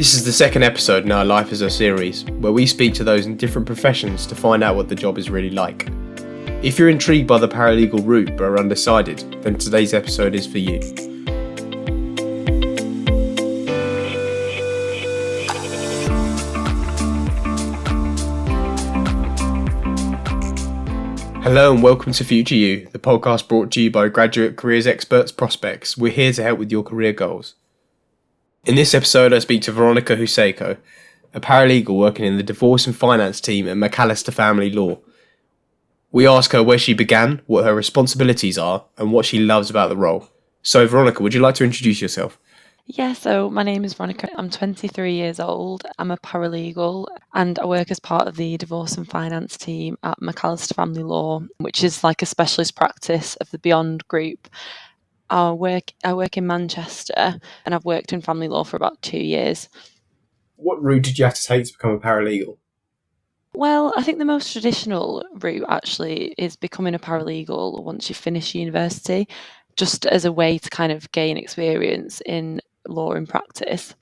This is the second episode in our Life as a series, where we speak to those in different professions to find out what the job is really like. If you're intrigued by the paralegal route but are undecided, then today's episode is for you. Hello and welcome to Future You, the podcast brought to you by graduate careers experts Prospects. We're here to help with your career goals. In this episode, I speak to Weronika Husejko, a paralegal working in the divorce and finance team at Mcalister Family Law. We ask her where she began, what her responsibilities are, and what she loves about the role. So, Weronika, would you like to introduce yourself? Yeah, so my name is Weronika. I'm 23 years old. I'm a paralegal and I work as part of the divorce and finance team at Mcalister Family Law, which is like a specialist practice of the Beyond Group. I work in Manchester and I've worked in family law for about 2 years. What route did you have to take to become a paralegal? Well, I think the most traditional route actually is becoming a paralegal once you finish university, just as a way to kind of gain experience in law in practice.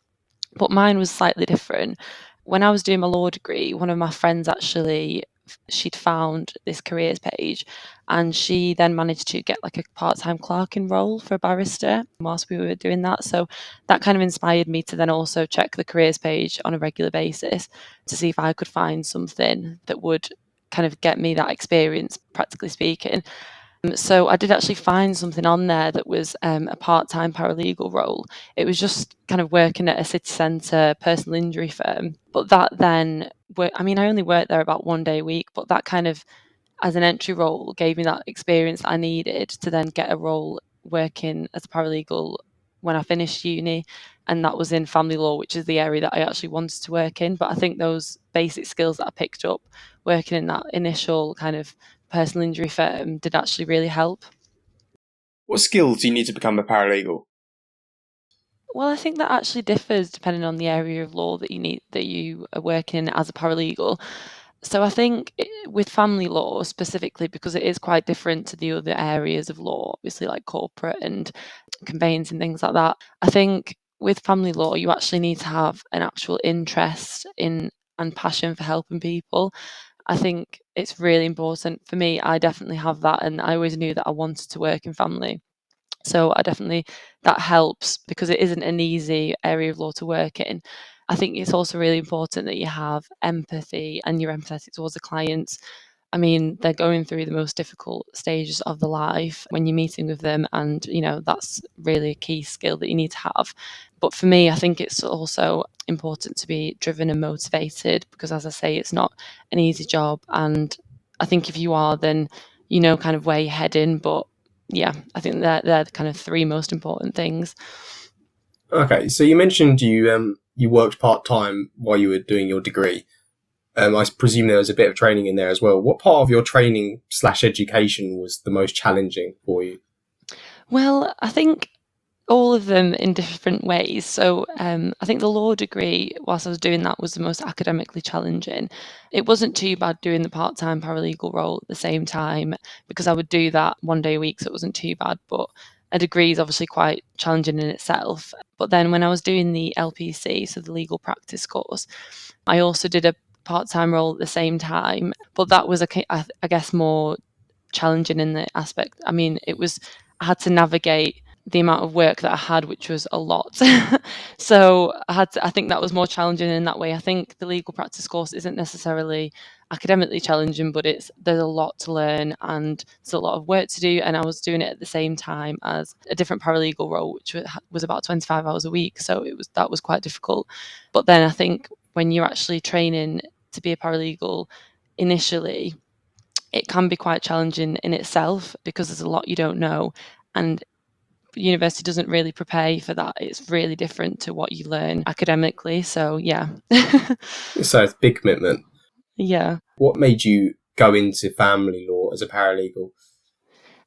But mine was slightly different. When I was doing my law degree, one of my friends actually, she'd found this careers page and she then managed to get like a part-time clerking role for a barrister whilst we were doing that. So that kind of inspired me to then also check the careers page on a regular basis to see if I could find something that would kind of get me that experience, practically speaking. So I did actually find something on there that was a part-time paralegal role. It was just kind of working at a city centre personal injury firm. But that then, I only worked there about 1 day a week, but that kind of, as an entry role, gave me that experience that I needed to then get a role working as a paralegal when I finished uni. And that was in family law, which is the area that I actually wanted to work in. But I think those basic skills that I picked up working in that initial kind of personal injury firm did actually really help. What skills do you need to become a paralegal? Well, I think that actually differs depending on the area of law that you are working in as a paralegal. So I think with family law specifically, because it is quite different to the other areas of law, obviously like corporate and conveyance and things like that. I think with family law, you actually need to have an actual interest in and passion for helping people. I think it's really important for me. I definitely have that, and I always knew that I wanted to work in family. So that helps because it isn't an easy area of law to work in. I think it's also really important that you have empathy and you're empathetic towards the clients. I mean, they're going through the most difficult stages of the life when you're meeting with them, and that's really a key skill that you need to have. But for me, I think it's also important to be driven and motivated because, as I say, it's not an easy job. And I think if you are, then you know kind of where you're heading. But yeah, I think they're the kind of three most important things. Okay, so you mentioned you worked part-time while you were doing your degree. I presume there was a bit of training in there as well. What part of your training/education was the most challenging for you? Well, I think all of them in different ways. So I think the law degree, whilst I was doing that, was the most academically challenging. It wasn't too bad doing the part-time paralegal role at the same time because I would do that 1 day a week, so it wasn't too bad. But a degree is obviously quite challenging in itself. But then when I was doing the LPC, so the legal practice course, I also did a part-time role at the same time. But that was, I guess, more challenging in the aspect. I mean, I had to navigate the amount of work that I had, which was a lot. So I think that was more challenging in that way. I think the legal practice course isn't necessarily academically challenging, but there's a lot to learn and there's a lot of work to do. And I was doing it at the same time as a different paralegal role, which was about 25 hours a week. So that was quite difficult. But then I think when you're actually training to be a paralegal initially, it can be quite challenging in itself because there's a lot you don't know, and university doesn't really prepare you for that. It's really different to what you learn academically. So yeah. So it's a big commitment. Yeah. What made you go into family law as a paralegal?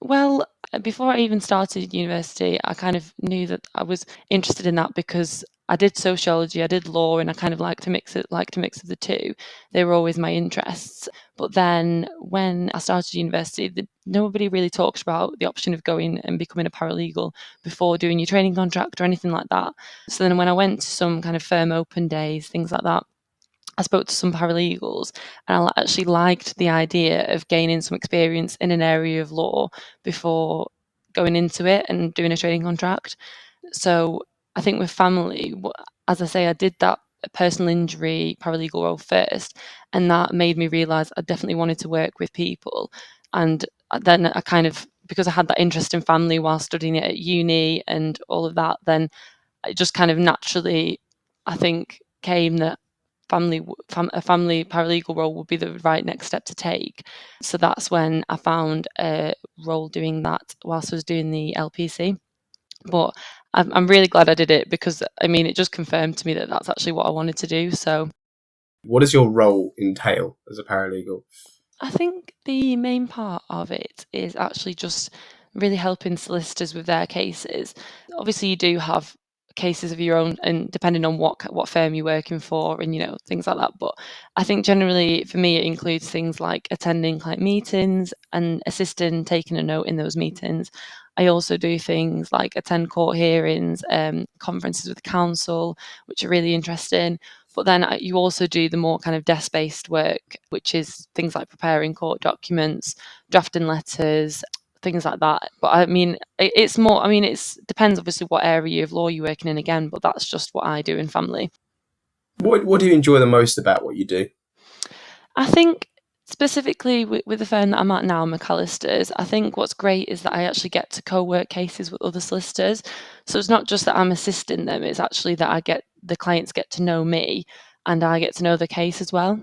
Well, before I even started university, I kind of knew that I was interested in that because I did sociology, I did law, and I kind of like to mix of the two. They were always my interests. But then when I started university, nobody really talked about the option of going and becoming a paralegal before doing your training contract or anything like that. So then when I went to some kind of firm open days, things like that, I spoke to some paralegals, and I actually liked the idea of gaining some experience in an area of law before going into it and doing a training contract. So I think with family, as I say, I did that personal injury paralegal role first, and that made me realise I definitely wanted to work with people. And then I kind of, because I had that interest in family while studying it at uni and all of that, then it just kind of naturally, I think, came that a family paralegal role would be the right next step to take. So that's when I found a role doing that whilst I was doing the LPC. But I'm really glad I did it because I mean it just confirmed to me that that's actually what I wanted to do. So What does your role entail as a paralegal? I think the main part of it is actually just really helping solicitors with their cases. Obviously, you do have cases of your own, and depending on what firm you're working for, and things like that. But I think generally, for me, it includes things like attending client meetings and assisting, taking a note in those meetings. I also do things like attend court hearings, conferences with the council, which are really interesting. But then you also do the more kind of desk-based work, which is things like preparing court documents, drafting letters, things like that. But I mean, it's more, I mean, it depends obviously what area of law you're working in again, but that's just what I do in family. What do you enjoy the most about what you do? I think specifically with the firm that I'm at now, Mcalisters, I think what's great is that I actually get to co-work cases with other solicitors. So it's not just that I'm assisting them, it's actually that the clients get to know me and I get to know the case as well,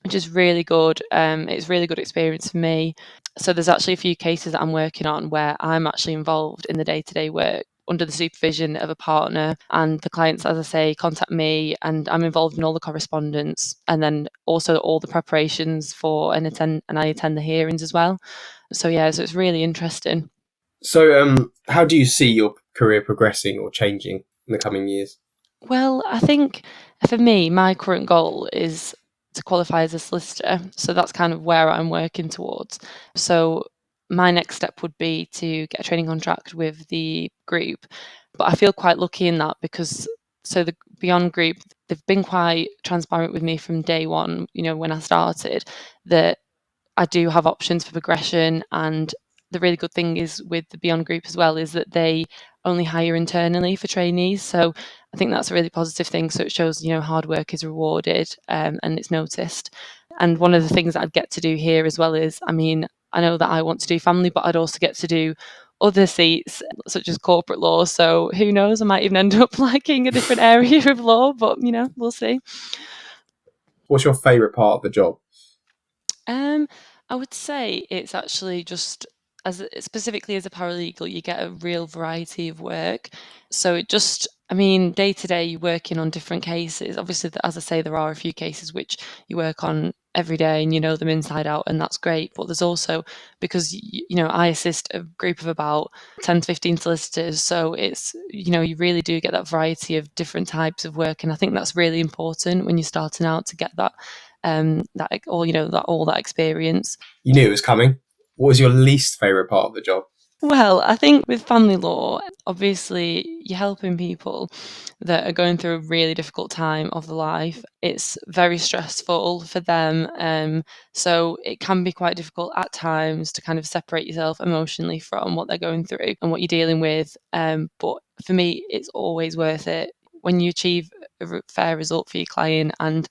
which is really good. It's a really good experience for me. So there's actually a few cases that I'm working on where I'm actually involved in the day-to-day work under the supervision of a partner, and the clients, as I say, contact me and I'm involved in all the correspondence and then also all the preparations for and I attend the hearings as well. So yeah, so it's really interesting. So, how do you see your career progressing or changing in the coming years? Well, I think for me, my current goal is to qualify as a solicitor. So that's kind of where I'm working towards. So my next step would be to get a training contract with the group. But I feel quite lucky in that because the Beyond group, they've been quite transparent with me from day one, when I started, that I do have options for progression. And the really good thing is with the Beyond group as well is that they only hire internally for trainees. So I think that's a really positive thing. So it shows, hard work is rewarded, and it's noticed. And one of the things that I'd get to do here as well is, I mean, I know that I want to do family, but I'd also get to do other seats such as corporate law. So who knows? I might even end up liking a different area of law, but we'll see. What's your favourite part of the job? Um, I would say it's actually just specifically as a paralegal, you get a real variety of work. So it just, I mean, day to day, you're working on different cases. Obviously, as I say, there are a few cases which you work on every day and you know them inside out, and that's great. But there's also, because I assist a group of about 10 to 15 solicitors, so it's you really do get that variety of different types of work, and I think that's really important when you're starting out to get that experience. You knew it was coming. What was your least favourite part of the job? Well, I think with family law, obviously you're helping people that are going through a really difficult time of their life. It's very stressful for them. So it can be quite difficult at times to kind of separate yourself emotionally from what they're going through and what you're dealing with. But for me, it's always worth it when you achieve a fair result for your client, and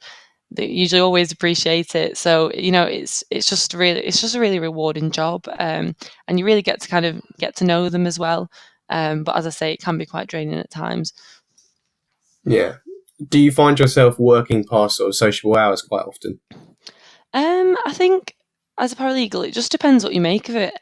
they usually always appreciate it. So it's just a really rewarding job, and you really get to kind of get to know them as well. But as I say, it can be quite draining at times. Yeah. Do you find yourself working past sort of sociable hours quite often? I think as a paralegal, it just depends what you make of it.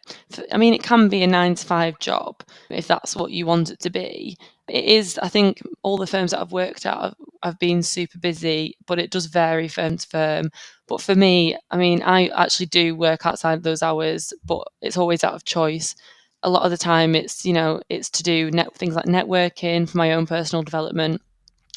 I mean, it can be a 9 to 5 job if that's what you want it to be. It is, I think, all the firms that I've worked at have been super busy, but it does vary firm to firm. But for me, I mean, I actually do work outside of those hours, but it's always out of choice. A lot of the time it's, it's to do things like networking for my own personal development,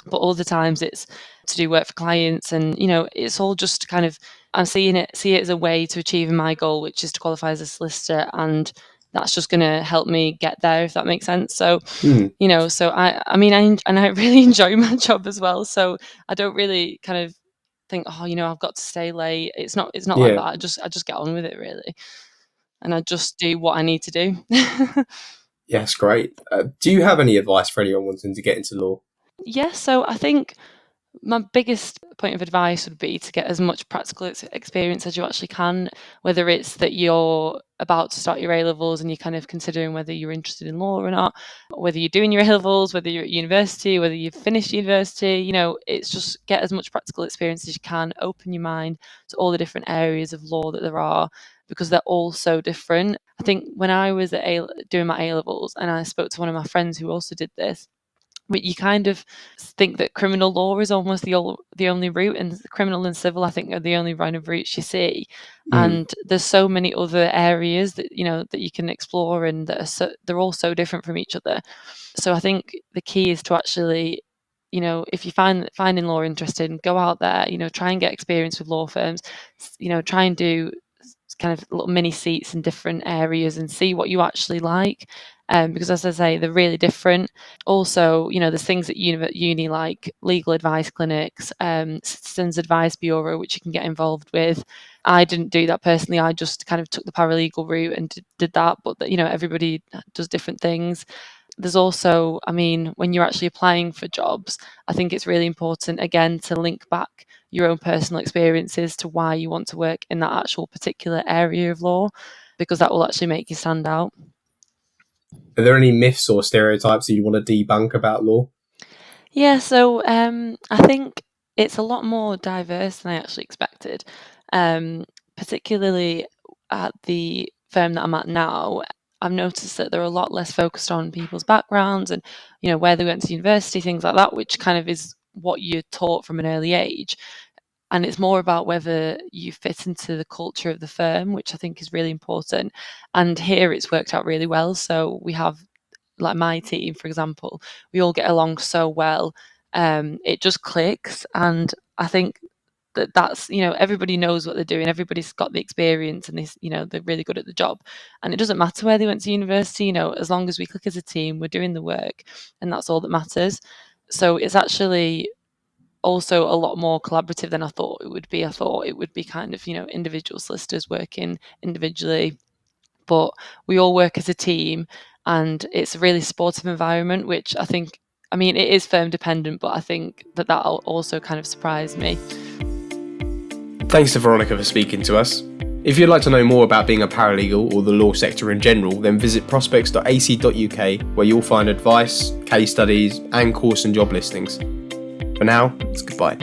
but all the times it's to do work for clients, and it's all just kind of, I'm see it as a way to achieving my goal, which is to qualify as a solicitor, and that's just going to help me get there, if that makes sense. So Mm. so I really enjoy my job as well, so I don't really kind of think, oh, I've got to stay late. It's not like Yeah. that. I just get on with it, really, and I just do what I need to do. Yeah, that's great. Do you have any advice for anyone wanting to get into law? Yeah, so I think my biggest point of advice would be to get as much practical experience as you actually can, whether it's that you're about to start your A levels and you're kind of considering whether you're interested in law or not, whether you're doing your A levels, whether you're at university, whether you've finished university. It's just get as much practical experience as you can, open your mind to all the different areas of law that there are, because they're all so different. I think when I was doing my A levels and I spoke to one of my friends who also did this, but you kind of think that criminal law is almost the only route, and criminal and civil, I think, are the only kind of routes you see. Mm. And there's so many other areas that that you can explore, and they're all so different from each other. So I think the key is to actually, if you finding law interesting, go out there, try and get experience with law firms, try and do kind of little mini seats in different areas and see what you actually like. Because, as I say, they're really different. Also, there's things at uni like legal advice clinics, citizens advice bureau, which you can get involved with. I didn't do that personally. I just kind of took the paralegal route and did that. But everybody does different things. There's also, I mean, when you're actually applying for jobs, I think it's really important, again, to link back your own personal experiences to why you want to work in that actual particular area of law, because that will actually make you stand out. Are there any myths or stereotypes that you want to debunk about law? Yeah, so I think it's a lot more diverse than I actually expected, particularly at the firm that I'm at now. I've noticed that they're a lot less focused on people's backgrounds and, where they went to university, things like that, which kind of is what you're taught from an early age. And it's more about whether you fit into the culture of the firm, which I think is really important. And here it's worked out really well. So we have, like my team, for example, we all get along so well. It just clicks. And I think that's, everybody knows what they're doing. Everybody's got the experience, and they're really good at the job. And it doesn't matter where they went to university, as long as we click as a team, we're doing the work, and that's all that matters. So it's actually also a lot more collaborative than I thought it would be. I thought it would be kind of, individual solicitors working individually, but we all work as a team, and it's a really supportive environment, which I think, I mean, it is firm dependent, but I think that also kind of surprised me. Thanks to Weronika for speaking to us. If you'd like to know more about being a paralegal or the law sector in general, then visit prospects.ac.uk, where you'll find advice, case studies, and course and job listings. For now, it's goodbye.